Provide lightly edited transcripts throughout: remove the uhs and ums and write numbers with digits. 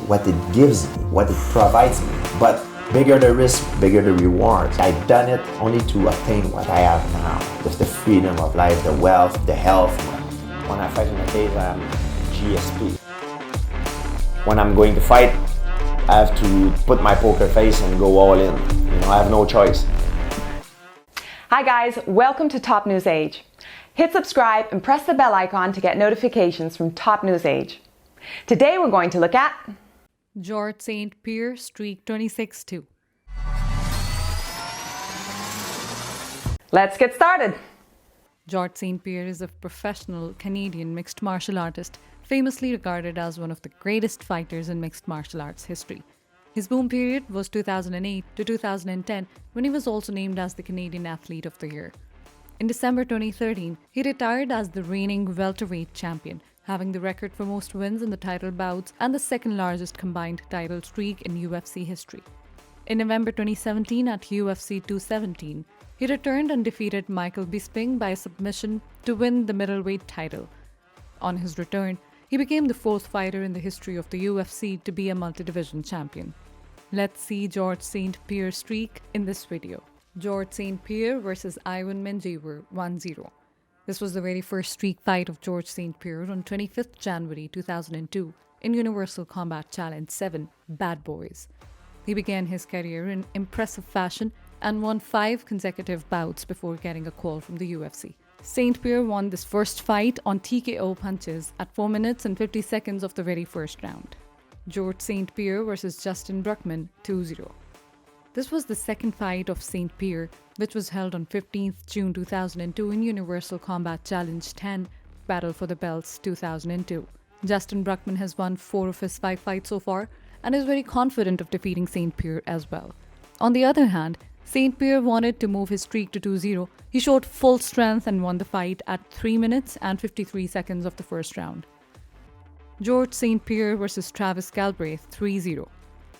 what it gives me, what it provides me. But bigger the risk, bigger the reward. I've done it only to obtain what I have now. Just the freedom of life, the wealth, the health. When I fight in the cage, I'm GSP. When I'm going to fight, I have to put my poker face and go all in. I have no choice. Hi guys, welcome to TopNewsage. Hit subscribe and press the bell icon to get notifications from TopNewsage. Today we're going to look at Georges St-Pierre Streak 26-2. Let's get started. Georges St-Pierre is a professional Canadian mixed martial artist, famously regarded as one of the greatest fighters in mixed martial arts history. His boom period was 2008 to 2010, when he was also named as the Canadian Athlete of the Year. In December 2013, he retired as the reigning welterweight champion, having the record for most wins in the title bouts and the second largest combined title streak in UFC history. In November 2017 at UFC 217, he returned and defeated Michael Bisping by submission to win the middleweight title. On his return, he became the fourth fighter in the history of the UFC to be a multi-division champion. Let's see Georges St-Pierre Streak in this video. Georges St-Pierre versus Ivan Menjivar 1-0. This was the very first streak fight of Georges St-Pierre on 25th January 2002 in Universal Combat Challenge 7, Bad Boys. He began his career in impressive fashion and won 5 consecutive bouts before getting a call from the UFC. St-Pierre won this first fight on TKO punches at 4 minutes and 50 seconds of the very first round. Georges St-Pierre versus Justin Bruckman 2-0. This was the second fight of St-Pierre, which was held on 15th June 2002 in Universal Combat Challenge 10, Battle for the Belts 2002. Justin Bruckman has won 4 of his 5 fights so far and is very confident of defeating St-Pierre as well. On the other hand, St-Pierre wanted to move his streak to 2-0. He showed full strength and won the fight at 3 minutes and 53 seconds of the first round. Georges St-Pierre versus Travis Galbraith 3-0.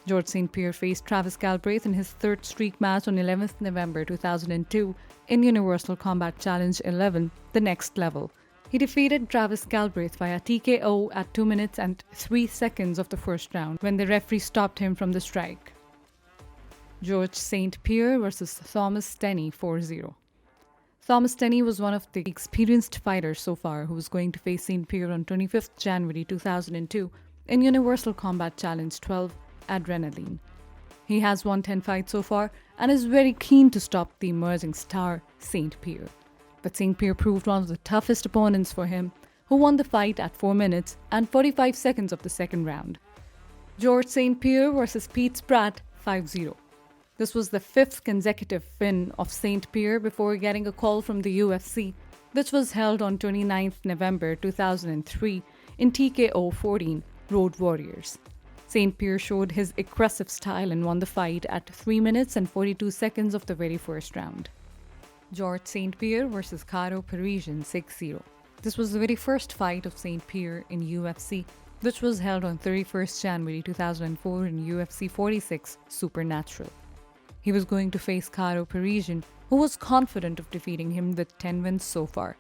Georges St-Pierre faced Travis Galbraith in his third streak match on 11th November 2002 in Universal Combat Challenge 11, the next level. He defeated Travis Galbraith via TKO at 2 minutes and 3 seconds of the first round when the referee stopped him from the strike. Georges St-Pierre versus Thomas Tenney 4-0. Thomas Tenney was one of the experienced fighters so far who was going to face St-Pierre on 25th January 2002 in Universal Combat Challenge 12, Adrenaline. He has won 10 fights so far and is very keen to stop the emerging star St-Pierre. But St-Pierre proved one of the toughest opponents for him, who won the fight at 4 minutes and 45 seconds of the second round. Georges St-Pierre versus Pete Spratt 5-0. This was the 5th consecutive win of St-Pierre before getting a call from the UFC, which was held on 29th November 2003 in TKO 14, Road Warriors. St-Pierre showed his aggressive style and won the fight at 3 minutes and 42 seconds of the very first round. Georges St-Pierre versus Karo Parisyan 6-0. This was the very first fight of St-Pierre in UFC, which was held on 31st January 2004 in UFC 46 Supernatural. He was going to face Karo Parisyan, who was confident of defeating him with 10 wins so far.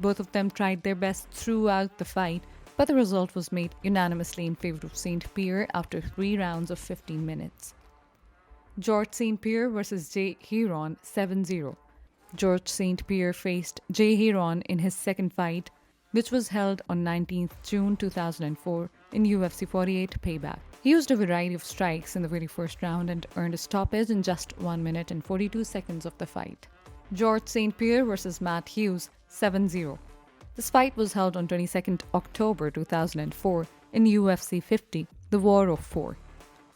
Both of them tried their best throughout the fight, but the result was made unanimously in favor of St-Pierre after 3 rounds of 15 minutes. Georges St-Pierre versus Jay Heron 7-0. Georges St-Pierre faced Jay Heron in his second fight, which was held on 19th June 2004 in UFC 48 Payback. He used a variety of strikes in the very first round and earned a stoppage in just 1 minute and 42 seconds of the fight. Georges St-Pierre versus Matt Hughes 7-0. This fight was held on 22nd October 2004 in UFC 50, the War of 4.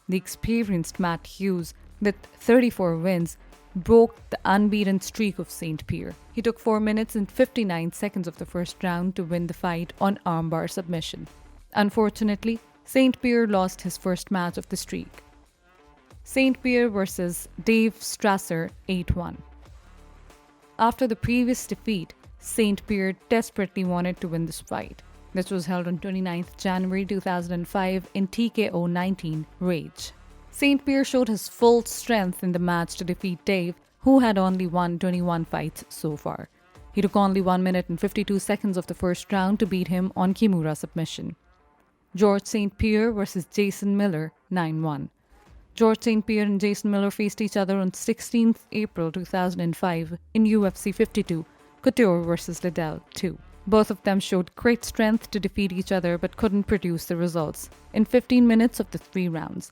The experienced Matt Hughes, with 34 wins, broke the unbeaten streak of St-Pierre. He took 4 minutes and 59 seconds of the first round to win the fight on armbar submission. Unfortunately, St-Pierre lost his first match of the streak. St-Pierre versus Dave Strasser 8-1. After the previous defeat, St-Pierre desperately wanted to win this fight. This was held on 29th January 2005 in TKO 19 Rage. St-Pierre showed his full strength in the match to defeat Dave, who had only won 21 fights so far. He took only 1 minute and 52 seconds of the first round to beat him on Kimura submission. Georges St-Pierre versus Jason Miller, 9-1. Georges St-Pierre and Jason Miller faced each other on 16th April 2005 in UFC 52, Couture versus Liddell 2. Both of them showed great strength to defeat each other but couldn't produce the results in 15 minutes of the 3 rounds.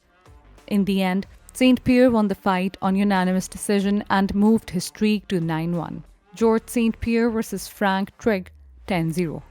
In the end, St-Pierre won the fight on unanimous decision and moved his streak to 9-1. Georges St-Pierre versus Frank TRIGG, 10-0.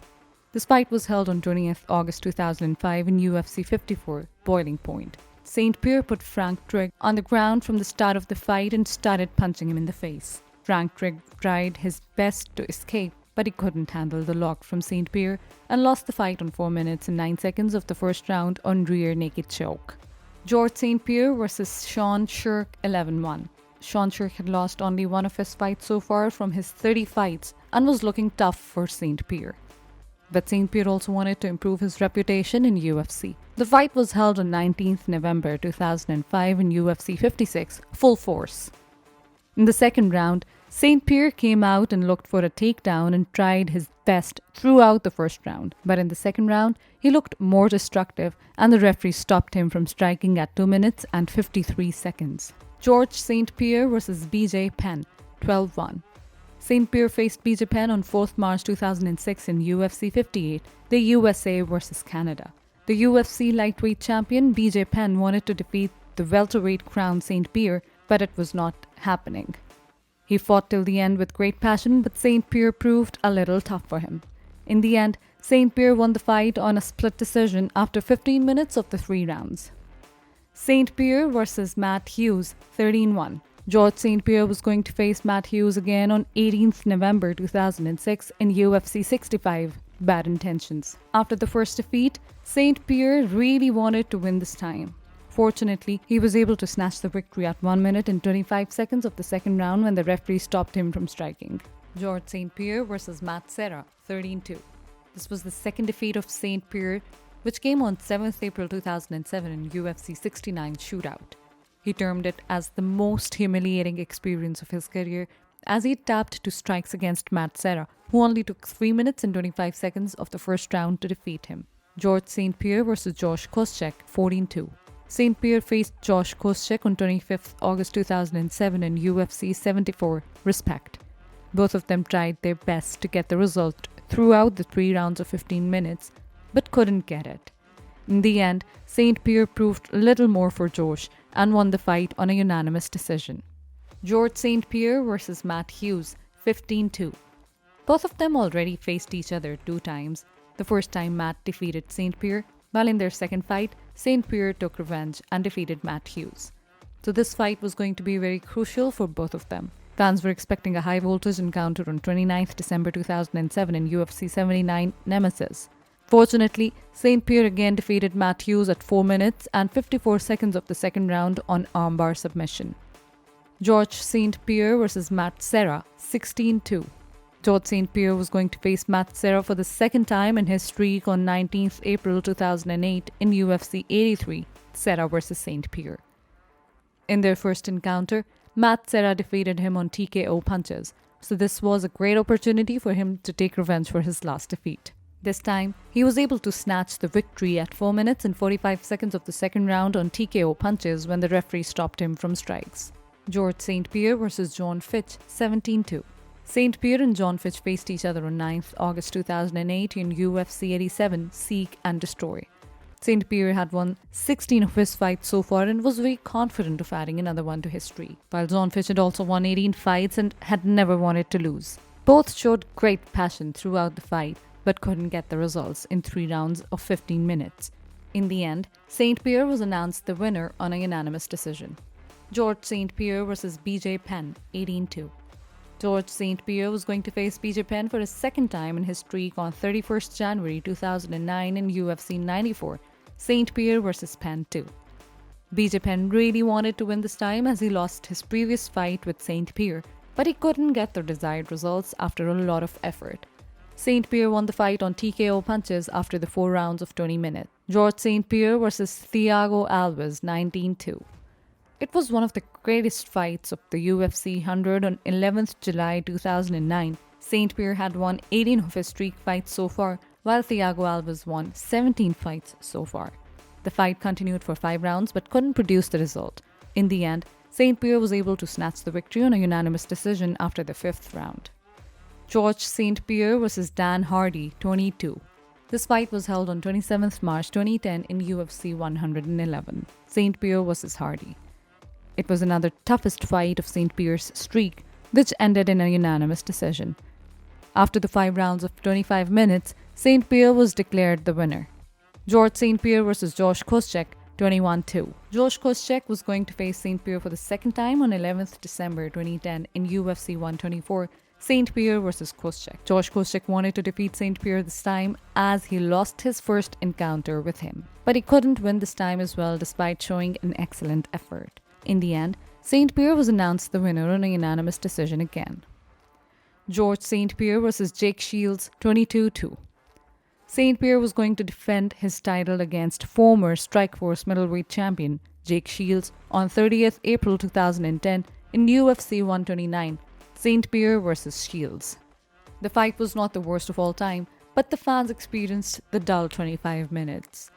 This fight was held on 20th August 2005 in UFC 54, Boiling Point. St-Pierre put Frank TRIGG on the ground from the start of the fight and started punching him in the face. Frank TRIGG tried his best to escape, but he couldn't handle the lock from St-Pierre and lost the fight on 4 minutes and 9 seconds of the first round on rear naked choke. Georges St-Pierre versus SHERK, 11-1. SHERK had lost only one of his fights so far from his 30 fights and was looking tough for St-Pierre. But St-Pierre also wanted to improve his reputation in UFC. The fight was held on 19th November 2005 in UFC 56, Full Force. In the second round, St-Pierre came out and looked for a takedown and tried his best throughout the first round. But in the second round, he looked more destructive and the referee stopped him from striking at 2 minutes and 53 seconds. Georges St-Pierre versus BJ Penn, 12-1. St-Pierre faced BJ Penn on 4th March 2006 in UFC 58, the USA versus Canada. The UFC lightweight champion BJ Penn wanted to defeat the welterweight crowned St-Pierre, but it was not happening. He fought till the end with great passion, but St-Pierre proved a little tough for him. In the end, St-Pierre won the fight on a split decision after 15 minutes of the 3 rounds. St-Pierre versus Matt Hughes, 13-1. Georges St-Pierre was going to face Matt Hughes again on 18th November 2006 in UFC 65, Bad Intentions. After the first defeat, St-Pierre really wanted to win this time. Fortunately, he was able to snatch the victory at 1 minute and 25 seconds of the second round when the referee stopped him from striking. Georges St-Pierre versus Matt Serra, 13-2. This was the second defeat of St-Pierre, which came on 7th April 2007 in UFC 69 Shootout. He termed it as the most humiliating experience of his career as he tapped to strikes against Matt Serra, who only took 3 minutes and 25 seconds of the first round to defeat him. Georges St-Pierre versus Josh Koscheck, 14-2. St-Pierre faced Josh Koscheck on 25th August 2007 in UFC 74, Respect. Both of them tried their best to get the result throughout the 3 rounds of 15 minutes, but couldn't get it. In the end, St-Pierre proved little more for Josh and won the fight on a unanimous decision. Georges St-Pierre versus Matt Hughes, 15-2. Both of them already faced each other 2 times. The first time Matt defeated St-Pierre, while in their second fight, St-Pierre took revenge and defeated Matt Hughes. So this fight was going to be very crucial for both of them. Fans were expecting a high-voltage encounter on 29th December 2007 in UFC 79 Nemesis. Fortunately, St-Pierre again defeated Matt Hughes at 4 minutes and 54 seconds of the second round on armbar submission. Georges St-Pierre versus Matt Serra, 16-2. Georges St-Pierre was going to face Matt Serra for the second time in his streak on 19th April 2008 in UFC 83, Serra versus St-Pierre. In their first encounter, Matt Serra defeated him on TKO punches, so this was a great opportunity for him to take revenge for his last defeat. This time, he was able to snatch the victory at 4 minutes and 45 seconds of the second round on TKO punches when the referee stopped him from strikes. Georges St-Pierre versus John Fitch, 17-2. St-Pierre and John Fitch faced each other on 9th August 2008 in UFC 87, Seek and Destroy. St-Pierre had won 16 of his fights so far and was very confident of adding another one to his streak, while John Fitch had also won 18 fights and had never wanted to lose. Both showed great passion throughout the fight, but couldn't get the results in 3 rounds of 15 minutes. In the end, St-Pierre was announced the winner on a unanimous decision. Georges St-Pierre versus BJ Penn, 18-2. Georges St-Pierre was going to face BJ Penn for a second time in his streak on 31st January 2009 in UFC 94, St-Pierre versus Penn 2. BJ Penn really wanted to win this time as he lost his previous fight with St-Pierre, but he couldn't get the desired results after a lot of effort. St-Pierre won the fight on TKO punches after the 4 rounds of 20 minutes. Georges St-Pierre versus Thiago Alves, 19-2. It was one of the greatest fights of the UFC 100 on 11th July 2009. St-Pierre had won 18 of his streak fights so far, while Thiago Alves won 17 fights so far. The fight continued for 5 rounds but couldn't produce the result. In the end, St-Pierre was able to snatch the victory on a unanimous decision after the 5th round. Georges St-Pierre vs Dan Hardy, 22. This fight was held on 27th March 2010 in UFC 111. St-Pierre vs Hardy. It was another toughest fight of St-Pierre's streak, which ended in a unanimous decision. After the 5 rounds of 25 minutes, St-Pierre was declared the winner. Georges St-Pierre vs Georges KOSCHECK, 21-2. Georges KOSCHECK was going to face St-Pierre for the second time on 11th December 2010 in UFC 124, St-Pierre vs KOSCHECK. Georges KOSCHECK wanted to defeat St-Pierre this time as he lost his first encounter with him. But he couldn't win this time as well despite showing an excellent effort. In the end, St-Pierre was announced the winner on a unanimous decision again. Georges St-Pierre vs Jake Shields, 22-2. St-Pierre was going to defend his title against former Strikeforce middleweight champion Jake Shields on 30th April 2010 in UFC 129, St-Pierre vs Shields. The fight was not the worst of all time, but the fans experienced the dull 25 minutes.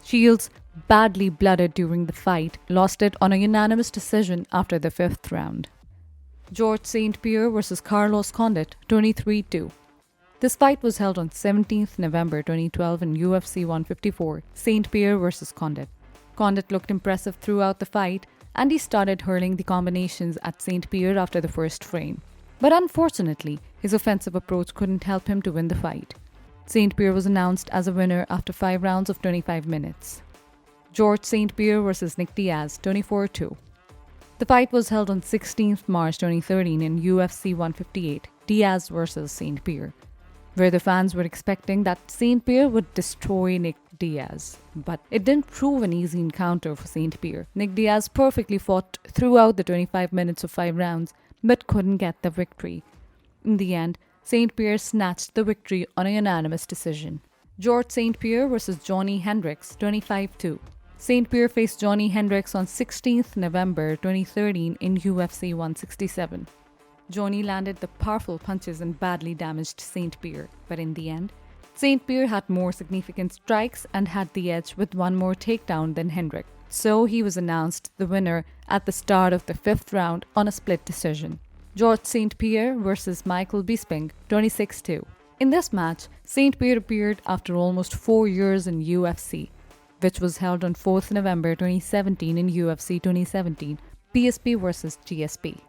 Shields, badly blooded during the fight, lost it on a unanimous decision after the 5th round. Georges St-Pierre vs Carlos Condit, 23-2. This fight was held on 17th November 2012 in UFC 154, St-Pierre vs Condit. Condit looked impressive throughout the fight, and he started hurling the combinations at St-Pierre after the first frame. But unfortunately, his offensive approach couldn't help him to win the fight. St-Pierre was announced as a winner after 5 rounds of 25 minutes. Georges St-Pierre vs Nick Diaz, 24-2. The fight was held on 16th March 2013 in UFC 158, Diaz vs St-Pierre, where the fans were expecting that St-Pierre would destroy Nick Diaz. But it didn't prove an easy encounter for St-Pierre. Nick Diaz perfectly fought throughout the 25 minutes of 5 rounds, but couldn't get the victory. In the end, St-Pierre snatched the victory on a unanimous decision. Georges St-Pierre vs Johnny Hendricks, 25-2. St-Pierre faced Johnny Hendricks on 16th November 2013 in UFC 167. Johnny landed the powerful punches and badly damaged St-Pierre, but in the end, St-Pierre had more significant strikes and had the edge with one more takedown than Hendricks. So he was announced the winner at the start of the 5th round on a split decision. Georges St-Pierre vs Michael Bisping, 26-2. In this match, St-Pierre appeared after almost 4 years in UFC, which was held on 4th November 2017 in UFC 2017, PSP vs GSP.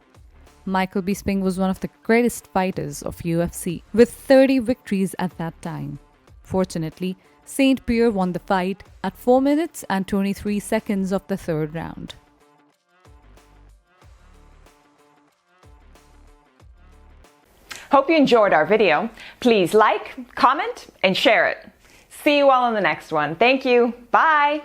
Michael Bisping was one of the greatest fighters of UFC, with 30 victories at that time. Fortunately, St-Pierre won the fight at 4 minutes and 23 seconds of the 3rd round. Hope you enjoyed our video. Please like, comment, and share it. See you all in the next one. Thank you. Bye.